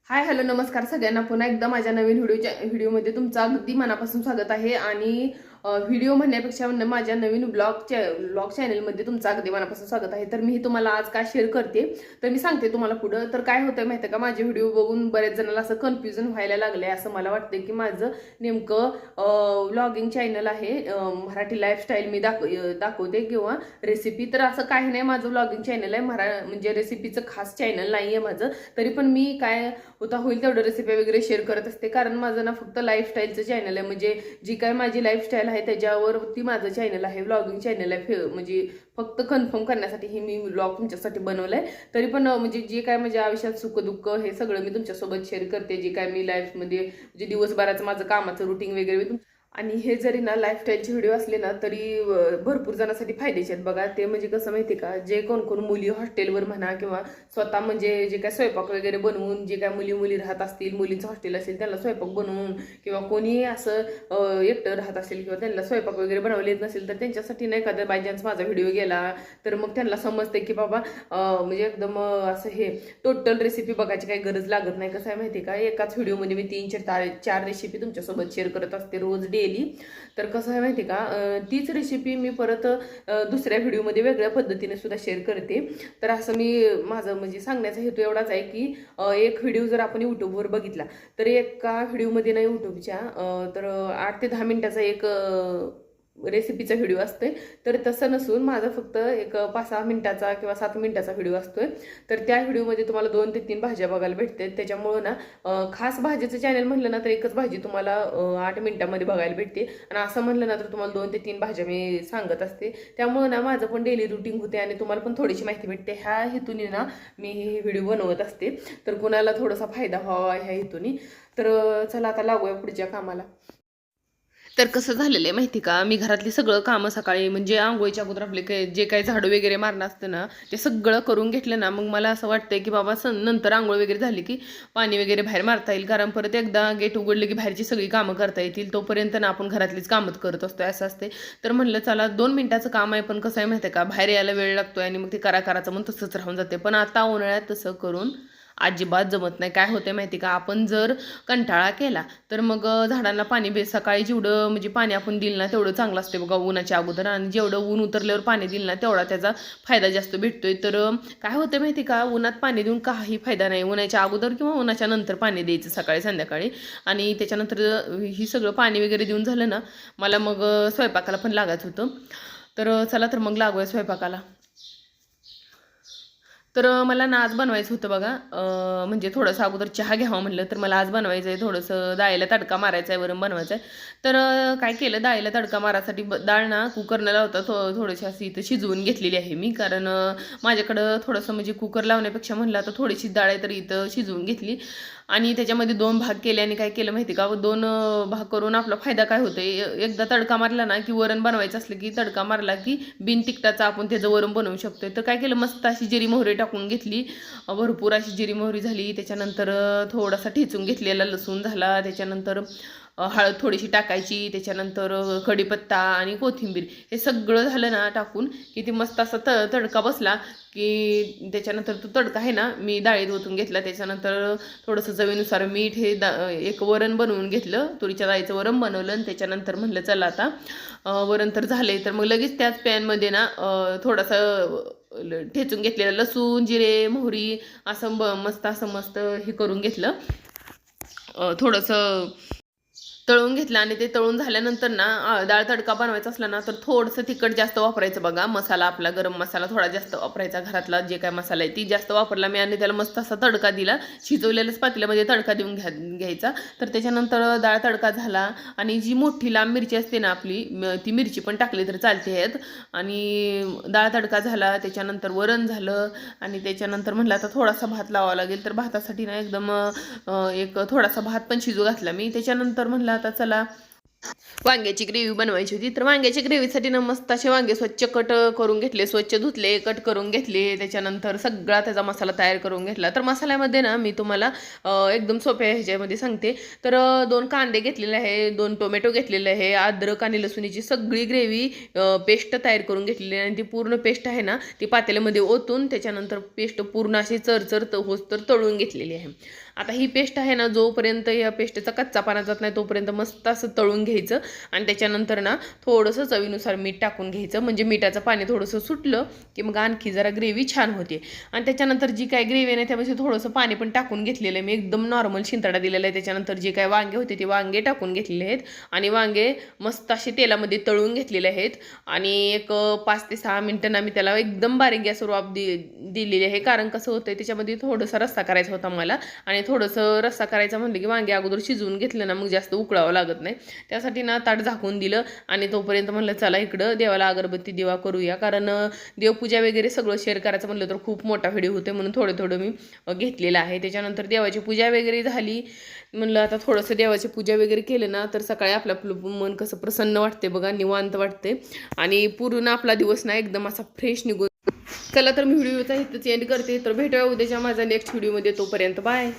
Hi hello नमस्कार सगळ्यांना पुन्हा एकदा माझ्या नवीन व्हिडिओमध्ये तुमचं अगदी मनापासून स्वागत आहे आणि व्हिडिओ म्हणण्यापेक्षा माझ्या नवीन ब्लॉग चॅनलमध्ये तुमचं अगदी मनापासून स्वागत आहे. तर मी तुम्हाला आज काय शेअर करते तर मी सांगते तुम्हाला पुढं. तर काय होतंय माहिती आहे का, माझे व्हिडिओ बघून बरेच जणांना असं कन्फ्युजन व्हायला लागलंय. असं मला वाटतं की माझं नेमकं व्लॉगिंग चॅनल आहे, मराठी लाईफस्टाईल मी दाखवते किंवा रेसिपी. तर असं काही नाही, माझं व्लॉगिंग चॅनल आहे, म्हणजे रेसिपीचं खास चॅनल नाही आहे माझं. तरी पण मी काय होईल तेवढं रेसिपी वगैरे शेअर करत असते, कारण माझं ना फक्त लाईफस्टाईलचं चॅनल आहे. म्हणजे जी काय माझी लाईफस्टाईल आहे त्याच्यावरती माझं चॅनल आहे, व्लॉगिंग चॅनल आहे. म्हणजे फक्त कन्फर्म करण्यासाठी हे मी व्लॉग तुमच्यासाठी बनवलंय. तरी पण म्हणजे जे काय माझ्या आयुष्यात सुखदुःख हे सगळं मी तुमच्यासोबत शेअर करते. जे काय मी लाईफमध्ये म्हणजे दिवसभराचं माझं कामाचं रुटीन वगैरे मी आणि हे जरी ना लाईफस्टाईलचे व्हिडिओ असले ना तरी भरपूर जणांसाठी फायद्याचे आहेत बघा. ते म्हणजे कसं माहिती का, जे कोण कोण मुली हॉस्टेलवर म्हणा किंवा स्वतः म्हणजे जे काय स्वयंपाक वगैरे बनवून, जे काय मुली राहत असतील, मुलींचं हॉस्टेल असेल त्याला स्वयंपाक बनवून, किंवा कोणी असं एकटं राहत असेल किंवा त्यांना स्वयंपाक वगैरे बनवले येत नसेल, तर त्यांच्यासाठी नाही एखादा बाय चान्स माझा व्हिडिओ गेला तर मग त्यांना समजते की बाबा म्हणजे एकदम असं हे टोटल रेसिपी बघायची काही गरज लागत नाही. कसं आहे माहिती का, एकाच व्हिडिओमध्ये मी 3-4 रेसिपी तुमच्यासोबत शेअर करत असते रोज डेली. तर कसं आहे माहिती का, तीच रेसिपी मी परत दुसऱ्या व्हिडिओमध्ये वेगळ्या पद्धतीने सुद्धा शेअर करते. तर असं मी माझं म्हणजे सांगण्याचा हेतू एवढाच आहे की एक व्हिडिओ जर आपण यूट्यूबवर बघितला तर एका व्हिडिओमध्ये ना यूट्यूबच्या तर 8 ते 10 मिनिटाचा एक रेसिपीचा व्हिडिओ असतोय. तर तसं नसून माझा फक्त एक 5-6 मिनिटाचा किंवा 7 मिनिटाचा व्हिडिओ असतोय. तर त्या व्हिडिओमध्ये तुम्हाला 2 ते 3 भाज्या बघायला भेटते. त्याच्यामुळं ना खास भाजीचं चॅनल म्हणलं ना तर एकच भाजी तुम्हाला 8 मिनिटामध्ये बघायला भेटते, आणि असं म्हणलं ना तर तुम्हाला 2 ते 3 भाज्या मी सांगत असते. त्यामुळं ना माझं पण डेली रुटीन होते आणि तुम्हाला पण थोडीशी माहिती भेटते. ह्या हेतूने ना मी हे व्हिडिओ बनवत असते, तर कुणाला थोडासा फायदा व्हावा ह्या हेतूने. तर चला आता लागूया पुढच्या कामाला. तर कसं झालेलं आहे माहिती का, मी घरातली सगळं कामं सकाळी म्हणजे आंघोळीच्या अगोदर आपले जे काही झाडू वगैरे मारणं असतं ना ते सगळं करून घेतलं ना, मग मला असं वाटतंय की बाबा नंतर आंघोळ वगैरे झाली की पाणी वगैरे बाहेर मारता येईल, कारण परत एकदा गेट उघडलं की बाहेरची सगळी कामं करता येतील. तोपर्यंत ना आपण घरातलीच कामं करत असतो असं असते. तर म्हणलं चला 2 मिनिटाचं काम आहे, पण कसं आहे माहिती आहे का, बाहेर यायला वेळ लागतोय आणि मग ते करायचं मग तसंच राहून जाते. पण आता उन्हाळ्यात तसं करून अजिबात जमत नाही. काय होते माहिती का, आपण जर कंटाळा केला तर मग झाडांना पाणी सकाळी जेवढं म्हणजे पाणी आपण दिलं ना तेवढं चांगलं असते बघा उन्हाच्या अगोदर, आणि जेवढं ऊन उतरल्यावर पाणी दिलं ना तेवढा त्याचा फायदा जास्त भेटतोय. तर काय होतं माहिती का, उन्हात पाणी देऊन काही फायदा नाही. उन्हाच्या अगोदर किंवा उन्हाच्या नंतर पाणी द्यायचं सकाळी संध्याकाळी, आणि त्याच्यानंतर ही सगळं पाणी वगैरे देऊन झालं ना, मला मग स्वयंपाकाला पण लागायचं होतं. तर चला तर मग लागूया स्वयंपाकाला. तर मला ना आज बनवायचं होतं बघा, म्हणजे थोडंसं अगोदर चहा घ्यावा म्हणलं, तर मला आज बनवायचं आहे थोडंसं डाळीला तडका मारायचा आहे, वरण बनवायचं आहे. तर काय केलं, डाळीला तडका मारायसाठी डाळ ना कुकरला लावता थोडीशी अशी इथं शिजवून घेतलेली आहे मी, कारण माझ्याकडं थोडंसं म्हणजे कुकर लावण्यापेक्षा म्हणलं आता थोडीशी डाळ आहे तर इथं शिजवून घेतली आणि त्याच्यामध्ये 2 भाग केले. आणि काय केलं माहिती का, 2 भाग करून आपला फायदा काय होतोय, एकदा तडका मारला ना की वरण बनवायचं असलं की तडका मारला की बिन तिखटाचं आपण त्याचं वरण बनवू शकतोय. तर काय केलं, मस्त अशी जिरी मोहरी टाकून घेतली, भरपूर अशी जिरी मोहरी झाली. त्याच्यानंतर थोडासा ठेचून घेतलेला लसूण झाला, त्याच्यानंतर हळद थोडीशी टाकायची, त्याच्यानंतर कढीपत्ता आणि कोथिंबीर हे सगळं झालं ना टाकून की ती मस्त असा तडका बसला की त्याच्यानंतर तो तडका आहे ना मी डाळीत ओतून घेतला. त्याच्यानंतर थोडंसं चवीनुसार मीठ, हे एक वरण बनवून घेतलं, तुरीच्या डाळीचं वरण बनवलं. आणि त्याच्यानंतर म्हणलं चला आता वरण तर झाले, तर मग लगेच त्याच पॅनमध्ये ना थोडंसं ठेचून घेतलेलं लसूण, जिरे, मोहरी असं मस्त हे करून घेतलं, थोडंसं तळून घेतलं. आणि ते तळून झाल्यानंतर ना डाळ तडका बनवायचा असला ना तर थोडंसं तिखट जास्त वापरायचं बघा. मसाला आपला गरम मसाला थोडा जास्त वापरायचा, घरातला जे काय मसाला आहे ती जास्त वापरला मी, आणि त्याला मस्त असा तडका दिला. शिजवलेल्याच पातेल्यामध्ये तडका देऊन घ्यायचा. तर त्याच्यानंतर डाळ तडका झाला, आणि जी मोठी लांब मिरची असते ना आपली, ती मिरची पण टाकली तर चालते आहेत. आणि डाळ तडका झाला, त्याच्यानंतर वरण झालं, आणि त्याच्यानंतर म्हटलं आता थोडासा भात लावावा लागेल. तर भातासाठी ना एकदम एक थोडासा भात पण शिजू घातला मी. त्याच्यानंतर म्हटलं आता चला वांग्याची ग्रेव्ही बनवायची होती. तर वांग्याच्या ग्रेव्हीसाठी ना मस्त असे वांगे स्वच्छ कट करून घेतले, स्वच्छ धुतले, कट करून घेतले. त्याच्यानंतर सगळा त्याचा मसाला तयार करून घेतला. तर मसाल्यामध्ये ना मी तुम्हाला एकदम सोप्या ह्याच्यामध्ये सांगते. तर 2 कांदे घेतलेले आहे, 2 टोमॅटो घेतलेले आहे, अद्रक आणि लसूणीची सगळी ग्रेव्ही पेस्ट तयार करून घेतलेली आहे. आणि ती पूर्ण पेस्ट आहे ना ती पातेल्यामध्ये ओतून त्याच्यानंतर पेस्ट पूर्ण अशी चरचर होस तर तळून घेतलेली आहे. आता ही पेस्ट आहे ना जोपर्यंत या पेस्टचा कच्चापणा जात नाही तोपर्यंत मस्त असं तळून घ्यायचं. आणि त्याच्यानंतर ना थोडंसं चवीनुसार मीठ टाकून घ्यायचं. म्हणजे मिठाचं पाणी थोडंसं सुटलं की मग आणखी जरा ग्रेव्ही छान होते. आणि त्याच्यानंतर जी काय ग्रेव्ही आहे त्यामध्ये थोडंसं पाणी पण टाकून घेतलेलं आहे मी. एकदम नॉर्मल शिंतडा दिलेला आहे. त्याच्यानंतर जे काय वांगे होते ते वांगे टाकून घेतलेले आहेत. आणि वांगे मस्त असे तेलामध्ये तळून घेतलेले आहेत. आणि एक 5 ते 6 मिनटं ना मी त्याला एकदम बारीक गॅसवर वाफ दिलेली आहे. कारण कसं होतंय त्याच्यामध्ये थोडासा रस्सा करायचा होता मला. आणि थोडंसं रस्सा करायचा म्हणलं की वांगे अगोदर शिजवून घेतलं ना मग जास्त उकळावं लागत नाही. त्यासाठी ना ताट झाकून दिलं. आणि तोपर्यंत म्हणलं चला इकडं देवाला अगरबत्ती दिवा करूया. कारण देवपूजा वगैरे सगळं शेअर करायचं म्हणलं तर खूप मोठा व्हिडिओ होते म्हणून थोडं थोडं मी घेतलेलं आहे. त्याच्यानंतर देवाची पूजा वगैरे झाली. म्हणलं आता थोडंसं देवाची पूजा वगैरे केलं ना तर सकाळी आपलं आपलं मन कसं प्रसन्न वाटते बघा, निवांत वाटते. आणि पूर्ण आपला दिवस ना एकदम असा फ्रेश निघून. चला तर मी व्हिडिओचा इथंच एंड करते. तर भेटूया उद्याच्या माझ्या नेक्स्ट व्हिडिओमध्ये. तोपर्यंत बाय.